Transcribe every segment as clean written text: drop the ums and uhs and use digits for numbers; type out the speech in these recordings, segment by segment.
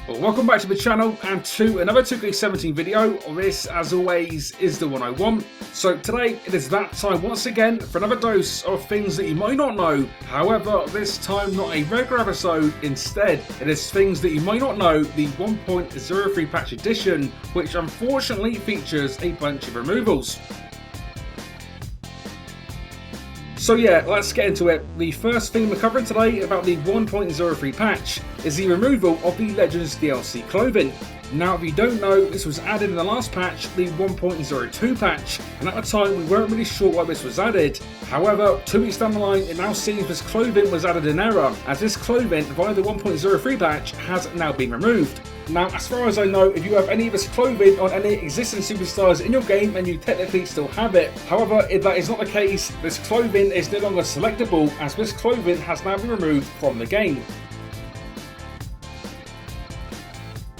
Well, welcome back to the channel and to another 2K17 video. This, as always, is the one I want. So today, it is that time once again for another dose of things that you might not know. However, this time not a regular episode. Instead, it is things that you might not know, the 1.03 patch edition, which unfortunately features a bunch of removals. So yeah, let's get into it. The first thing we're covering today about the 1.03 patch is the removal of the Legends DLC clothing. Now, if you don't know, this was added in the last patch, the 1.02 patch, and at the time we weren't really sure why this was added. However, 2 weeks down the line, it now seems this clothing was added in error, as this clothing via the 1.03 patch has now been removed. Now, as far as I know, if you have any of this clothing on any existing superstars in your game, then you technically still have it. However, if that is not the case, this clothing is no longer selectable, as this clothing has now been removed from the game.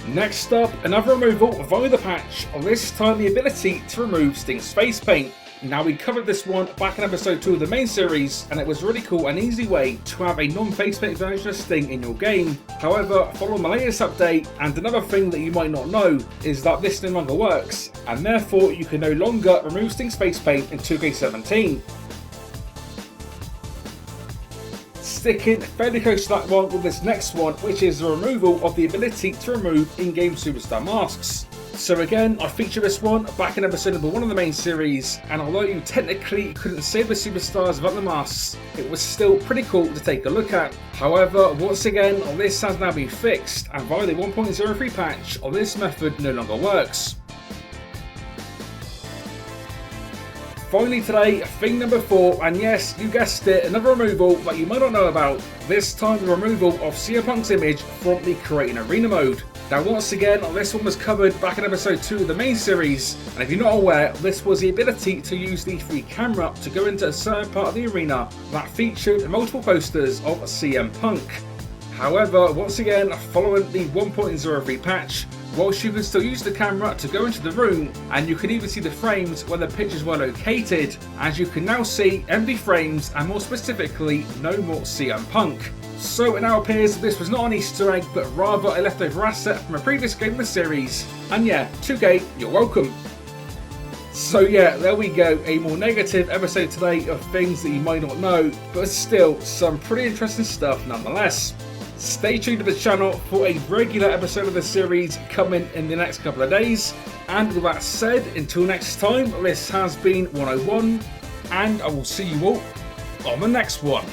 Next up, another removal via the patch, this time the ability to remove Sting's face paint. Now, we covered this one back in episode 2 of the main series, and it was really cool and easy way to have a non-face paint version of Sting in your game. However, following my latest update, and another thing that you might not know, is that this no longer works, and therefore you can no longer remove Sting's face paint in 2K17. Sticking fairly close to that one with this next one, which is the removal of the ability to remove in-game superstar masks. So again, I featured this one back in episode number 1 of the main series, and although you technically couldn't save the superstars without the masks, it was still pretty cool to take a look at. However, once again, this has now been fixed, and via the 1.03 patch, this method no longer works. Finally today, thing number 4, and yes, you guessed it, another removal that you might not know about. This time the removal of CM Punk's image from the Create an Arena mode. Now once again, this one was covered back in episode 2 of the main series, and if you're not aware, this was the ability to use the free camera to go into a certain part of the arena that featured multiple posters of CM Punk. However, once again, following the 1.03 patch, whilst you can still use the camera to go into the room, and you can even see the frames where the pictures were located, as you can now see empty frames and more specifically no more CM Punk. So it now appears this was not an Easter egg but rather a leftover asset from a previous game in the series, and yeah, 2K, you're welcome. So yeah, there we go, a more negative episode today of things that you might not know, but still some pretty interesting stuff nonetheless. Stay tuned to the channel for a regular episode of the series coming in the next couple of days. And with that said, until next time, this has been 101, and I will see you all on the next one.